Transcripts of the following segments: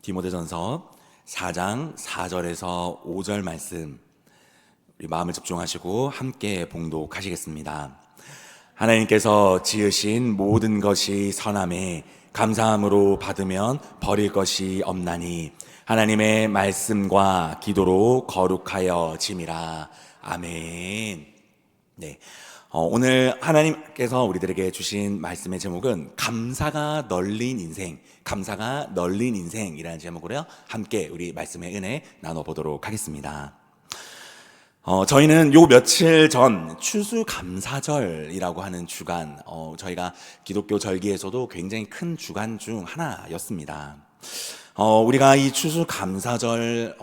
디모데전서 4장 4절에서 5절 말씀, 우리 마음을 집중하시고 함께 봉독하시겠습니다. 하나님께서 지으신 모든 것이 선함에 감사함으로 받으면 버릴 것이 없나니 하나님의 말씀과 기도로 거룩하여 짐이라. 아멘. 네. 오늘 하나님께서 우리들에게 주신 말씀의 제목은 감사가 널린 인생, 감사가 널린 인생이라는 제목으로요, 함께 우리 말씀의 은혜 나눠보도록 하겠습니다. 저희는 요 며칠 전 추수감사절이라고 하는 주간, 저희가 기독교 절기에서도 굉장히 큰 주간 중 하나였습니다. 우리가 이 추수감사절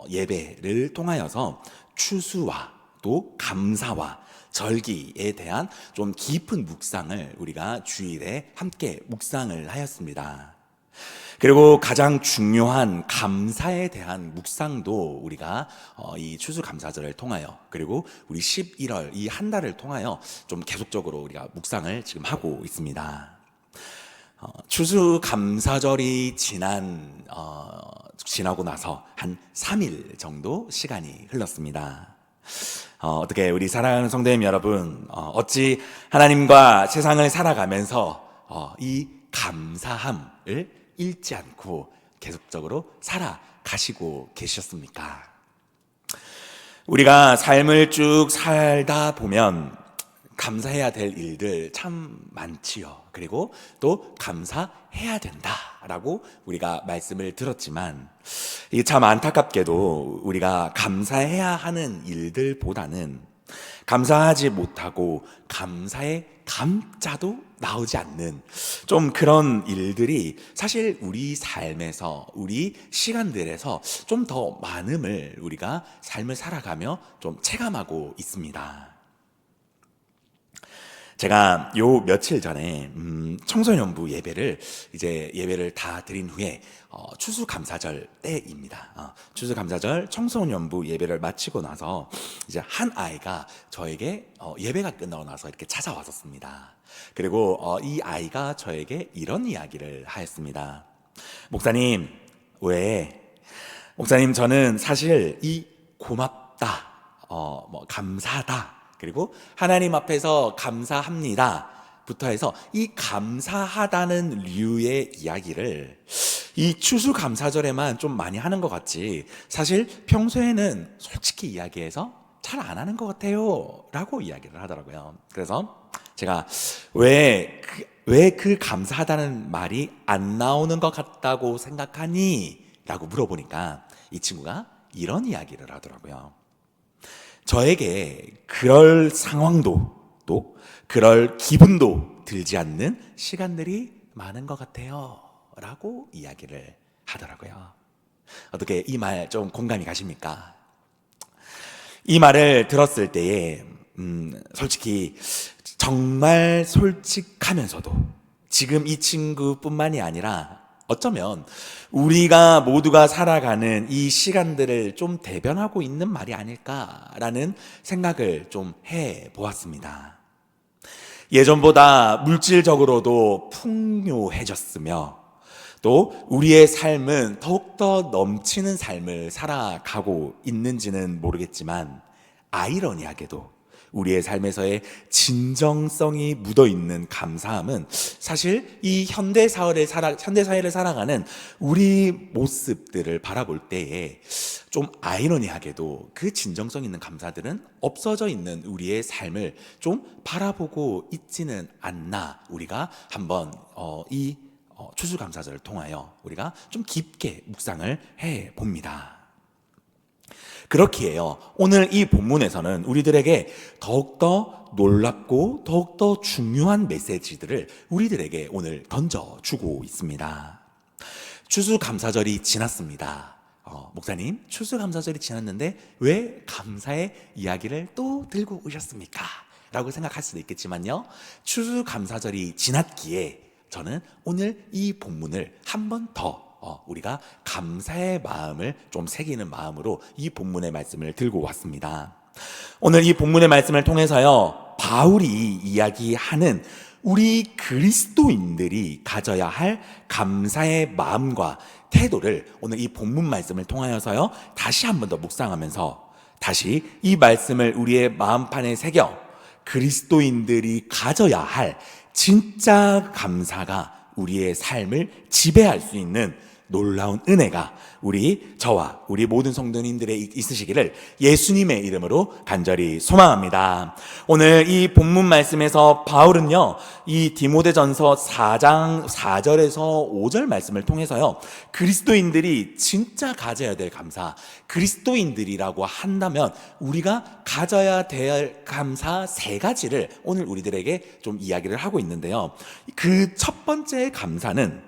예배를 통하여서 추수와 또 감사와 절기에 대한 좀 깊은 묵상을 우리가 주일에 함께 묵상을 하였습니다. 그리고 가장 중요한 감사에 대한 묵상도 우리가 이 추수감사절을 통하여, 그리고 우리 11월 이 한 달을 통하여 좀 계속적으로 우리가 묵상을 지금 하고 있습니다. 추수감사절이 지나고 나서 한 3일 정도 시간이 흘렀습니다. 어떻게 우리 사랑하는 성도님 여러분, 어찌 하나님과 세상을 살아가면서 이 감사함을 잃지 않고 계속적으로 살아가시고 계셨습니까? 우리가 삶을 쭉 살다 보면 감사해야 될 일들 참 많지요. 그리고 또 감사해야 된다라고 우리가 말씀을 들었지만, 이게 참 안타깝게도 우리가 감사해야 하는 일들보다는 감사하지 못하고 감사의 감자도 나오지 않는 좀 그런 일들이 사실 우리 삶에서, 우리 시간들에서 좀 더 많음을 우리가 삶을 살아가며 좀 체감하고 있습니다. 제가 요 며칠 전에 청소년부 예배를 다 드린 후에 추수감사절 때입니다. 추수감사절 청소년부 예배를 마치고 나서 이제 한 아이가 저에게 예배가 끝나고 나서 이렇게 찾아왔었습니다. 그리고 이 아이가 저에게 이런 이야기를 하였습니다. 목사님, 목사님, 저는 사실 이 고맙다, 감사하다, 그리고 하나님 앞에서 감사합니다 부터 해서 이 감사하다는 류의 이야기를 이 추수감사절에만 좀 많이 하는 것 같지, 사실 평소에는 솔직히 이야기해서 잘 안 하는 것 같아요 라고 이야기를 하더라고요. 그래서 제가 왜 그 감사하다는 말이 안 나오는 것 같다고 생각하니? 라고 물어보니까 이 친구가 이런 이야기를 하더라고요. 저에게 그럴 상황도 또 그럴 기분도 들지 않는 시간들이 많은 것 같아요 라고 이야기를 하더라고요. 어떻게 이 말 좀 공감이 가십니까? 이 말을 들었을 때에 솔직히 정말 솔직하면서도 지금 이 친구뿐만이 아니라 어쩌면 우리가 모두가 살아가는 이 시간들을 좀 대변하고 있는 말이 아닐까라는 생각을 좀 해보았습니다. 예전보다 물질적으로도 풍요해졌으며 또 우리의 삶은 더욱더 넘치는 삶을 살아가고 있는지는 모르겠지만, 아이러니하게도 우리의 삶에서의 진정성이 묻어있는 감사함은 사실 이 현대사회를 살아가는 우리 모습들을 바라볼 때에 좀 아이러니하게도 그 진정성 있는 감사들은 없어져 있는 우리의 삶을 좀 바라보고 있지는 않나, 우리가 한번 이 추수감사절을 통하여 우리가 좀 깊게 묵상을 해봅니다. 그렇기에요, 오늘 이 본문에서는 우리들에게 더욱더 놀랍고 더욱더 중요한 메시지들을 우리들에게 오늘 던져주고 있습니다. 추수감사절이 지났습니다. 목사님, 추수감사절이 지났는데 왜 감사의 이야기를 또 들고 오셨습니까? 라고 생각할 수도 있겠지만요, 추수감사절이 지났기에 저는 오늘 이 본문을 한 번 더 우리가 감사의 마음을 좀 새기는 마음으로 이 본문의 말씀을 들고 왔습니다. 오늘 이 본문의 말씀을 통해서요, 바울이 이야기하는 우리 그리스도인들이 가져야 할 감사의 마음과 태도를 오늘 이 본문 말씀을 통하여서요, 다시 한 번 더 묵상하면서 다시 이 말씀을 우리의 마음판에 새겨 그리스도인들이 가져야 할 진짜 감사가 우리의 삶을 지배할 수 있는 놀라운 은혜가 저와 우리 모든 성도님들의 있으시기를 예수님의 이름으로 간절히 소망합니다. 오늘 이 본문 말씀에서 바울은요, 이 디모데전서 4장 4절에서 5절 말씀을 통해서요, 그리스도인들이 진짜 가져야 될 감사, 그리스도인들이라고 한다면 우리가 가져야 될 감사 세 가지를 오늘 우리들에게 좀 이야기를 하고 있는데요. 그 첫 번째 감사는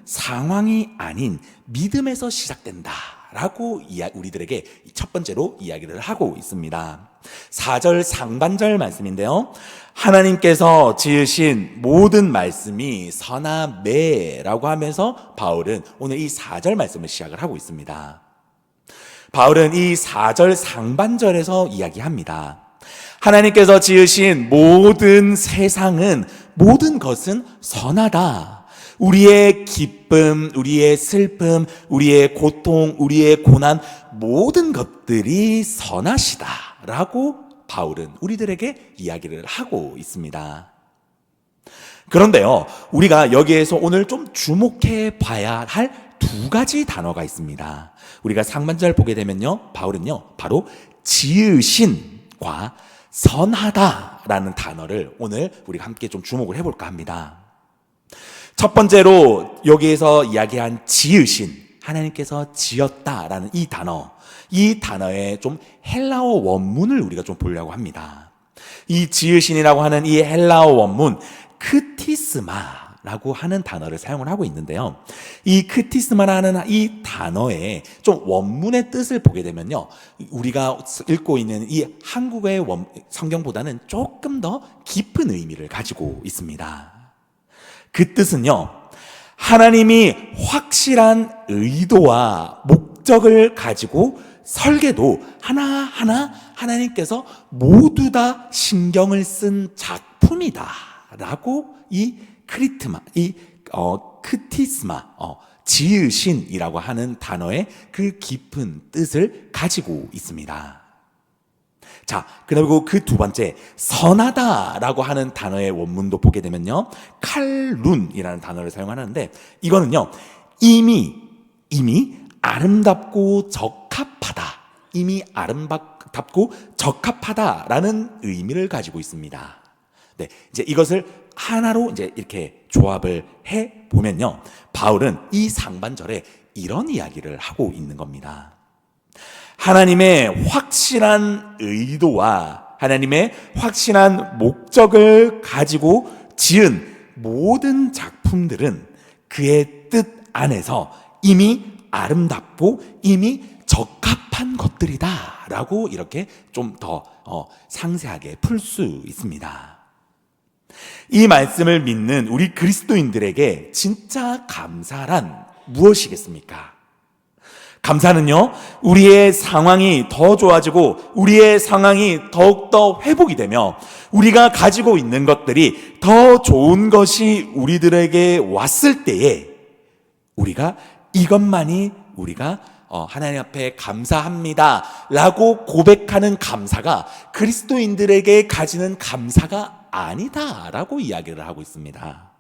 상황이 아닌 믿음에서 시작된다 라고 우리들에게 첫 번째로 이야기를 하고 있습니다. 4절 상반절 말씀인데요, 하나님께서 지으신 모든 말씀이 선하매라고 하면서 바울은 오늘 이 4절 말씀을 시작을 하고 있습니다. 바울은 이 4절 상반절에서 이야기합니다. 하나님께서 지으신 모든 세상은, 모든 것은 선하다. 우리의 기쁨, 우리의 슬픔, 우리의 고통, 우리의 고난, 모든 것들이 선하시다라고 바울은 우리들에게 이야기를 하고 있습니다. 그런데요, 우리가 여기에서 오늘 좀 주목해 봐야 할 두 가지 단어가 있습니다. 우리가 상반절 보게 되면요, 바울은요, 바로 지으신과 선하다라는 단어를 오늘 우리가 함께 좀 주목을 해볼까 합니다. 첫 번째로 여기에서 이야기한 지으신, 하나님께서 지었다라는 이 단어의 좀 헬라어 원문을 우리가 좀 보려고 합니다. 이 지으신이라고 하는 이 헬라어 원문, 크티스마라고 하는 단어를 사용을 하고 있는데요. 이 크티스마라는 이 단어의 좀 원문의 뜻을 보게 되면요, 우리가 읽고 있는 이 한국의 성경보다는 조금 더 깊은 의미를 가지고 있습니다. 그 뜻은요, 하나님이 확실한 의도와 목적을 가지고 설계도 하나하나 하나님께서 모두 다 신경을 쓴 작품이다 라고 이 크티스마, 지으신이라고 하는 단어의 그 깊은 뜻을 가지고 있습니다. 자, 그리고 그 두 번째, 선하다라고 하는 단어의 원문도 보게 되면요, 칼룬이라는 단어를 사용하는데, 이거는요, 이미 아름답고 적합하다, 이미 아름답고 적합하다라는 의미를 가지고 있습니다. 네, 이제 이것을 하나로 이제 이렇게 조합을 해 보면요, 바울은 이 상반절에 이런 이야기를 하고 있는 겁니다. 하나님의 확실한 의도와 하나님의 확실한 목적을 가지고 지은 모든 작품들은 그의 뜻 안에서 이미 아름답고 이미 적합한 것들이다 라고 이렇게 좀 더 상세하게 풀 수 있습니다. 이 말씀을 믿는 우리 그리스도인들에게 진짜 감사란 무엇이겠습니까? 감사는요, 우리의 상황이 더 좋아지고 우리의 상황이 더욱더 회복이 되며 우리가 가지고 있는 것들이 더 좋은 것이 우리들에게 왔을 때에 우리가 이것만이 우리가 하나님 앞에 감사합니다 라고 고백하는 감사가 그리스도인들에게 가지는 감사가 아니다 라고 이야기를 하고 있습니다.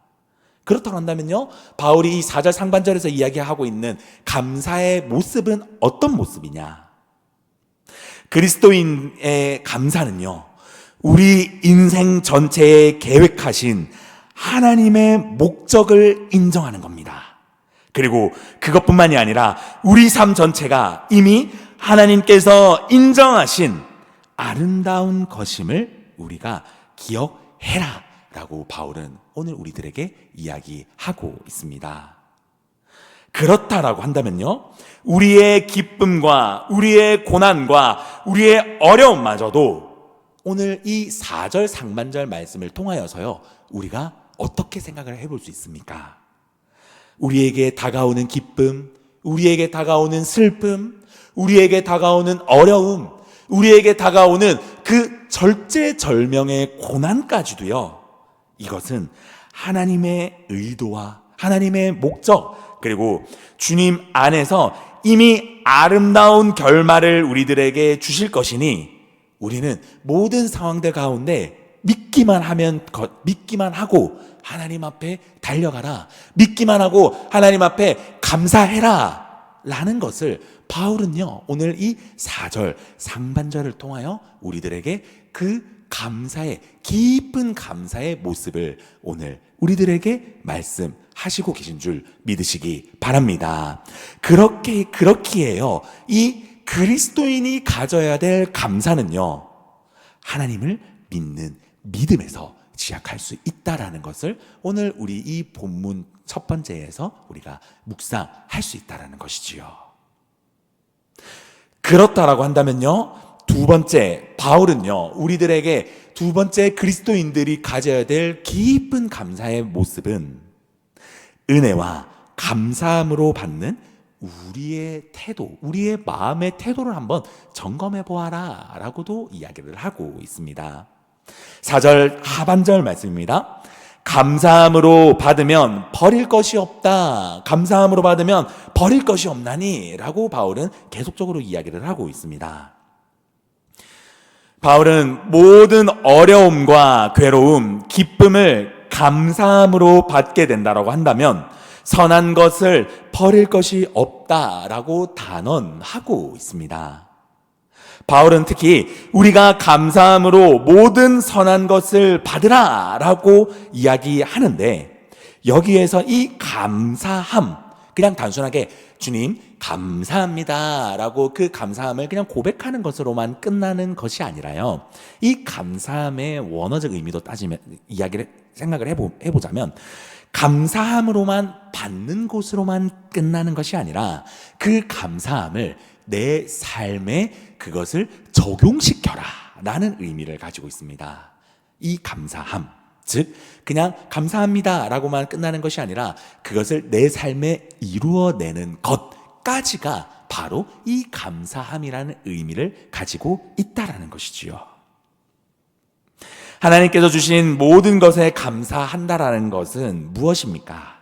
그렇다고 한다면요, 바울이 이 4절 상반절에서 이야기하고 있는 감사의 모습은 어떤 모습이냐? 그리스도인의 감사는요, 우리 인생 전체에 계획하신 하나님의 목적을 인정하는 겁니다. 그리고 그것뿐만이 아니라 우리 삶 전체가 이미 하나님께서 인정하신 아름다운 것임을 우리가 기억해라 라고 바울은 오늘 우리들에게 이야기하고 있습니다. 그렇다라고 한다면요, 우리의 기쁨과 우리의 고난과 우리의 어려움마저도 오늘 이 4절 상반절 말씀을 통하여서요, 우리가 어떻게 생각을 해볼 수 있습니까? 우리에게 다가오는 기쁨, 우리에게 다가오는 슬픔, 우리에게 다가오는 어려움, 우리에게 다가오는 그 절제절명의 고난까지도요, 이것은 하나님의 의도와 하나님의 목적, 그리고 주님 안에서 이미 아름다운 결말을 우리들에게 주실 것이니 우리는 모든 상황들 가운데 믿기만 하고 하나님 앞에 달려가라, 믿기만 하고 하나님 앞에 감사해라 라는 것을 바울은요, 오늘 이 4절 상반절을 통하여 우리들에게 그 감사의, 깊은 감사의 모습을 오늘 우리들에게 말씀하시고 계신 줄 믿으시기 바랍니다. 그렇기에요, 이 그리스도인이 가져야 될 감사는요, 하나님을 믿는 믿음에서 시작할 수 있다라는 것을 오늘 우리 이 본문 첫 번째에서 우리가 묵상할 수 있다라는 것이지요. 그렇다라고 한다면요, 두 번째, 바울은요, 우리들에게 두 번째 그리스도인들이 가져야 될 깊은 감사의 모습은 은혜와 감사함으로 받는 우리의 태도, 우리의 마음의 태도를 한번 점검해 보아라 라고도 이야기를 하고 있습니다. 4절 하반절 말씀입니다. 감사함으로 받으면 버릴 것이 없다. 감사함으로 받으면 버릴 것이 없나니 라고 바울은 계속적으로 이야기를 하고 있습니다. 바울은 모든 어려움과 괴로움, 기쁨을 감사함으로 받게 된다라고 한다면 선한 것을 버릴 것이 없다라고 단언하고 있습니다. 바울은 특히 우리가 감사함으로 모든 선한 것을 받으라 라고 이야기하는데, 여기에서 이 감사함, 그냥 단순하게 주님 감사합니다 라고 그 감사함을 그냥 고백하는 것으로만 끝나는 것이 아니라요, 이 감사함의 원어적 의미도 생각을 해보자면 감사함으로만 받는 것으로만 끝나는 것이 아니라 그 감사함을 내 삶에 그것을 적용시켜라 라는 의미를 가지고 있습니다. 이 감사함, 즉 그냥 감사합니다 라고만 끝나는 것이 아니라 그것을 내 삶에 이루어내는 것까지가 바로 이 감사함이라는 의미를 가지고 있다라는 것이지요. 하나님께서 주신 모든 것에 감사한다라는 것은 무엇입니까?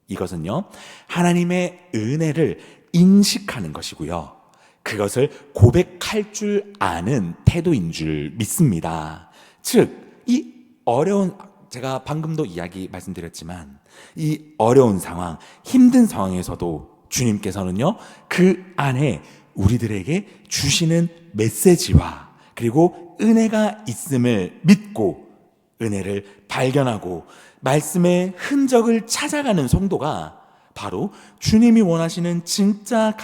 이것은요, 하나님의 은혜를 인식하는 것이고요, 그것을 고백할 줄 아는 태도인 줄 믿습니다. 즉, 이 어려운, 제가 방금도 말씀드렸지만 이 어려운 상황, 힘든 상황에서도 주님께서는요, 그 안에 우리들에게 주시는 메시지와 그리고 은혜가 있음을 믿고 은혜를 발견하고 말씀의 흔적을 찾아가는 성도가 바로 주님이 원하시는 진짜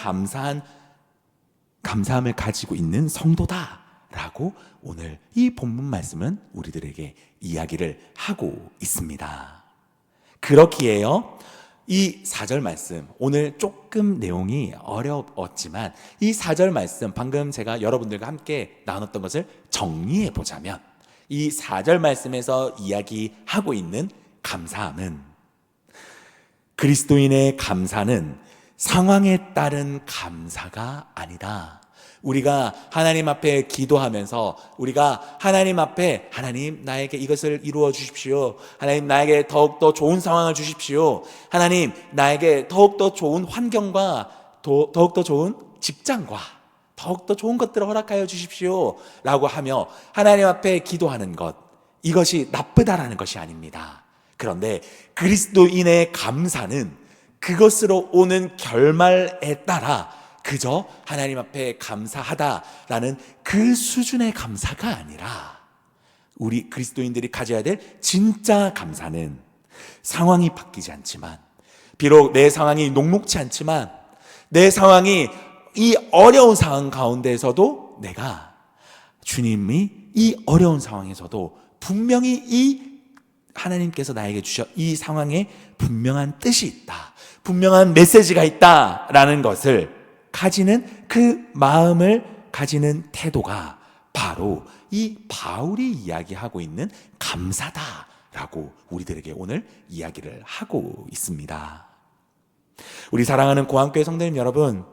감사함을 가지고 있는 성도다라고 오늘 이 본문 말씀은 우리들에게 이야기를 하고 있습니다. 그렇기에요, 이 4절 말씀, 오늘 조금 내용이 어려웠지만 이 4절 말씀, 방금 제가 여러분들과 함께 나눴던 것을 정리해 보자면 이 4절 말씀에서 이야기하고 있는 감사함은, 그리스도인의 감사는 상황에 따른 감사가 아니다. 우리가 하나님 앞에 기도하면서 우리가 하나님 앞에, 하나님 나에게 이것을 이루어 주십시오, 하나님 나에게 더욱더 좋은 상황을 주십시오, 하나님 나에게 더욱더 좋은 환경과 더욱더 좋은 직장과 더욱더 좋은 것들을 허락하여 주십시오 라고 하며 하나님 앞에 기도하는 것, 이것이 나쁘다라는 것이 아닙니다. 그런데 그리스도인의 감사는 그것으로 오는 결말에 따라 그저 하나님 앞에 감사하다라는 그 수준의 감사가 아니라, 우리 그리스도인들이 가져야 될 진짜 감사는 상황이 바뀌지 않지만, 비록 내 상황이 녹록지 않지만, 내 상황이 이 어려운 상황 가운데에서도 내가 주님이 이 어려운 상황에서도 분명히 이 하나님께서 나에게 주셔 이 상황에 분명한 뜻이 있다, 분명한 메시지가 있다라는 것을 가지는 그 마음을 가지는 태도가 바로 이 바울이 이야기하고 있는 감사다라고 우리들에게 오늘 이야기를 하고 있습니다. 우리 사랑하는 고한교회 성도님 여러분,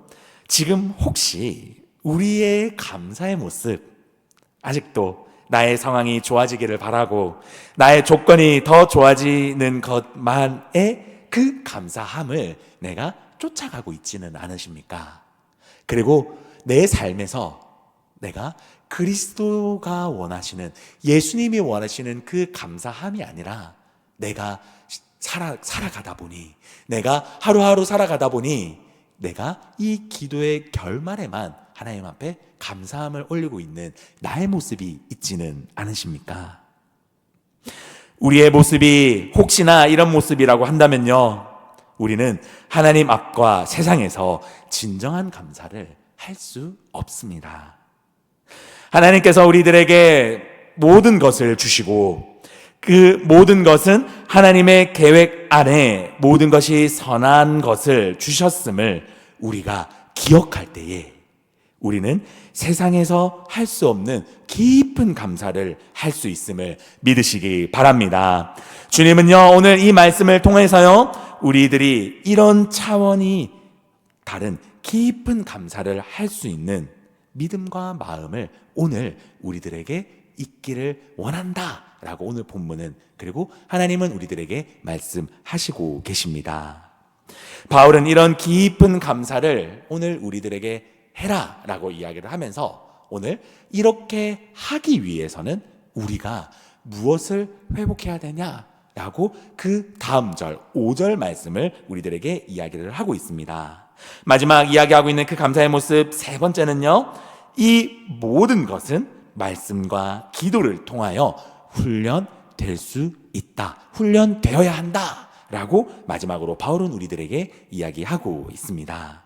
지금 혹시 우리의 감사의 모습 아직도 나의 상황이 좋아지기를 바라고 나의 조건이 더 좋아지는 것만의 그 감사함을 내가 쫓아가고 있지는 않으십니까? 그리고 내 삶에서 내가 그리스도가 원하시는, 예수님이 원하시는 그 감사함이 아니라 내가 살아가다 보니, 내가 하루하루 살아가다 보니 내가 이 기도의 결말에만 하나님 앞에 감사함을 올리고 있는 나의 모습이 있지는 않으십니까? 우리의 모습이 혹시나 이런 모습이라고 한다면요, 우리는 하나님 앞과 세상에서 진정한 감사를 할 수 없습니다. 하나님께서 우리들에게 모든 것을 주시고 그 모든 것은 하나님의 계획 안에 모든 것이 선한 것을 주셨음을 우리가 기억할 때에 우리는 세상에서 할 수 없는 깊은 감사를 할 수 있음을 믿으시기 바랍니다. 주님은요, 오늘 이 말씀을 통해서요, 우리들이 이런 차원이 다른 깊은 감사를 할 수 있는 믿음과 마음을 오늘 우리들에게 있기를 원한다 라고 오늘 본문은, 그리고 하나님은 우리들에게 말씀하시고 계십니다. 바울은 이런 깊은 감사를 오늘 우리들에게 해라 라고 이야기를 하면서 오늘 이렇게 하기 위해서는 우리가 무엇을 회복해야 되냐 라고 그 다음 절 5절 말씀을 우리들에게 이야기를 하고 있습니다. 마지막 이야기하고 있는 그 감사의 모습 세 번째는요, 이 모든 것은 말씀과 기도를 통하여 훈련될 수 있다, 훈련되어야 한다 라고 마지막으로 바울은 우리들에게 이야기하고 있습니다.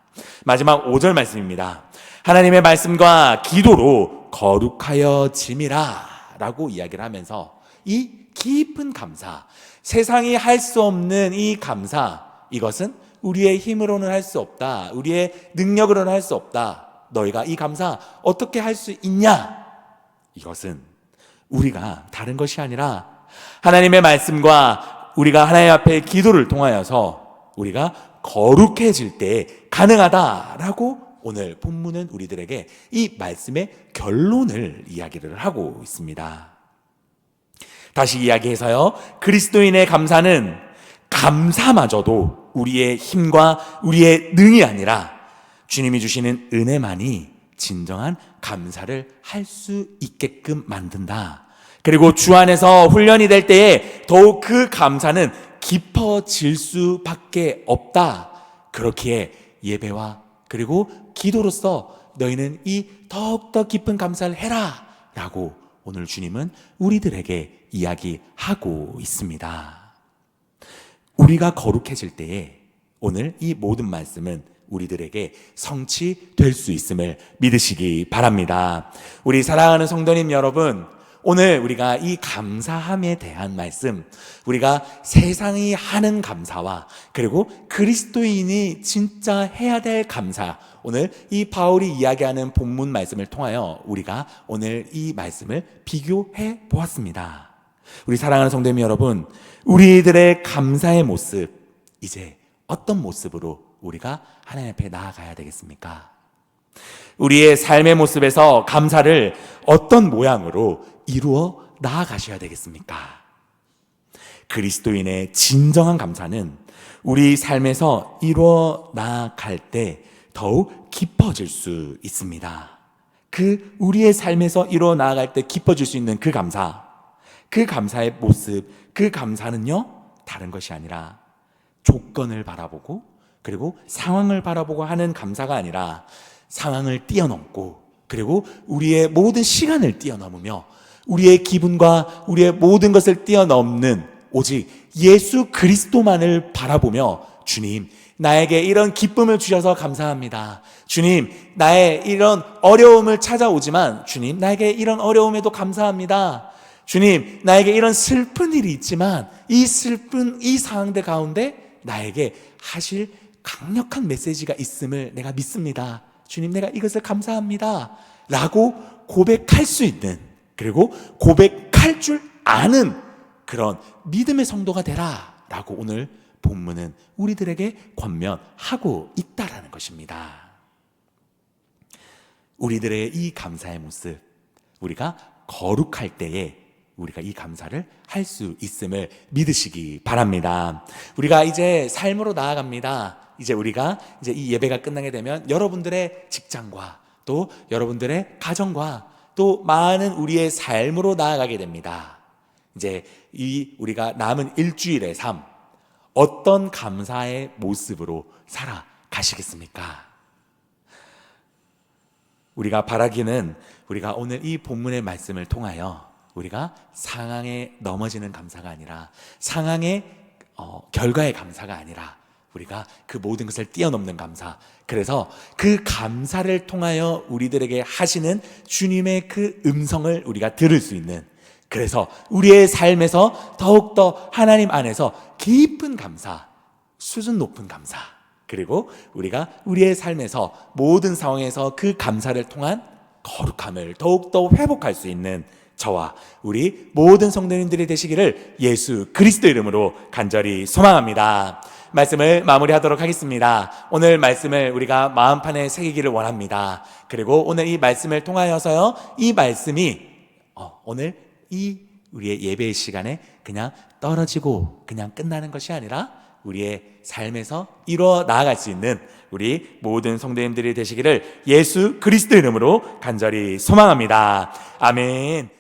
마지막 5절 말씀입니다. 하나님의 말씀과 기도로 거룩하여짐이라 라고 이야기를 하면서 이 깊은 감사, 세상이 할 수 없는 이 감사, 이것은 우리의 힘으로는 할 수 없다, 우리의 능력으로는 할 수 없다, 너희가 이 감사 어떻게 할 수 있냐? 이것은 우리가 다른 것이 아니라 하나님의 말씀과 우리가 하나님 앞에 기도를 통하여서 우리가 거룩해질 때 가능하다라고 오늘 본문은 우리들에게 이 말씀의 결론을 이야기를 하고 있습니다. 다시 이야기해서요, 그리스도인의 감사는 감사마저도 우리의 힘과 우리의 능이 아니라 주님이 주시는 은혜만이 진정한 감사를 할 수 있게끔 만든다. 그리고 주 안에서 훈련이 될 때에 더욱 그 감사는 깊어질 수밖에 없다. 그렇기에 예배와 그리고 기도로서 너희는 이 더욱더 깊은 감사를 해라 라고 오늘 주님은 우리들에게 이야기하고 있습니다. 우리가 거룩해질 때에 오늘 이 모든 말씀은 우리들에게 성취될 수 있음을 믿으시기 바랍니다. 우리 사랑하는 성도님 여러분, 오늘 우리가 이 감사함에 대한 말씀, 우리가 세상이 하는 감사와 그리고 그리스도인이 진짜 해야 될 감사, 오늘 이 바울이 이야기하는 본문 말씀을 통하여 우리가 오늘 이 말씀을 비교해 보았습니다. 우리 사랑하는 성도님 여러분, 우리들의 감사의 모습, 이제 어떤 모습으로 우리가 하나님 앞에 나아가야 되겠습니까? 우리의 삶의 모습에서 감사를 어떤 모양으로 이루어 나아가셔야 되겠습니까? 그리스도인의 진정한 감사는 우리 삶에서 이루어 나아갈 때 더욱 깊어질 수 있습니다. 그 우리의 삶에서 이루어 나아갈 때 깊어질 수 있는 그 감사, 그 감사의 모습, 그 감사는요, 다른 것이 아니라 조건을 바라보고 그리고 상황을 바라보고 하는 감사가 아니라 상황을 뛰어넘고 그리고 우리의 모든 시간을 뛰어넘으며 우리의 기분과 우리의 모든 것을 뛰어넘는 오직 예수 그리스도만을 바라보며, 주님, 나에게 이런 기쁨을 주셔서 감사합니다. 주님, 나의 이런 어려움을 찾아오지만 주님, 나에게 이런 어려움에도 감사합니다. 주님, 나에게 이런 슬픈 일이 있지만 이 슬픈 이 상황들 가운데 나에게 하실 강력한 메시지가 있음을 내가 믿습니다. 주님, 내가 이것을 감사합니다 라고 고백할 수 있는, 그리고 고백할 줄 아는 그런 믿음의 성도가 되라 라고 오늘 본문은 우리들에게 권면하고 있다라는 것입니다. 우리들의 이 감사의 모습, 우리가 거룩할 때에 우리가 이 감사를 할 수 있음을 믿으시기 바랍니다. 우리가 이제 삶으로 나아갑니다. 이제 우리가 이제 이 예배가 끝나게 되면 여러분들의 직장과 또 여러분들의 가정과 또 많은 우리의 삶으로 나아가게 됩니다. 이제 이 우리가 남은 일주일의 삶, 어떤 감사의 모습으로 살아가시겠습니까? 우리가 바라기는 우리가 오늘 이 본문의 말씀을 통하여 우리가 상황에 넘어지는 감사가 아니라 상황의 결과의 감사가 아니라 우리가 그 모든 것을 뛰어넘는 감사, 그래서 그 감사를 통하여 우리들에게 하시는 주님의 그 음성을 우리가 들을 수 있는, 그래서 우리의 삶에서 더욱더 하나님 안에서 깊은 감사, 수준 높은 감사, 그리고 우리가 우리의 삶에서 모든 상황에서 그 감사를 통한 거룩함을 더욱더 회복할 수 있는 저와 우리 모든 성도님들이 되시기를 예수 그리스도 이름으로 간절히 소망합니다. 말씀을 마무리하도록 하겠습니다. 오늘 말씀을 우리가 마음판에 새기기를 원합니다. 그리고 오늘 이 말씀을 통하여서요, 이 말씀이 오늘 이 우리의 예배의 시간에 그냥 떨어지고 그냥 끝나는 것이 아니라 우리의 삶에서 이루어 나아갈 수 있는 우리 모든 성도님들이 되시기를 예수 그리스도 이름으로 간절히 소망합니다. 아멘.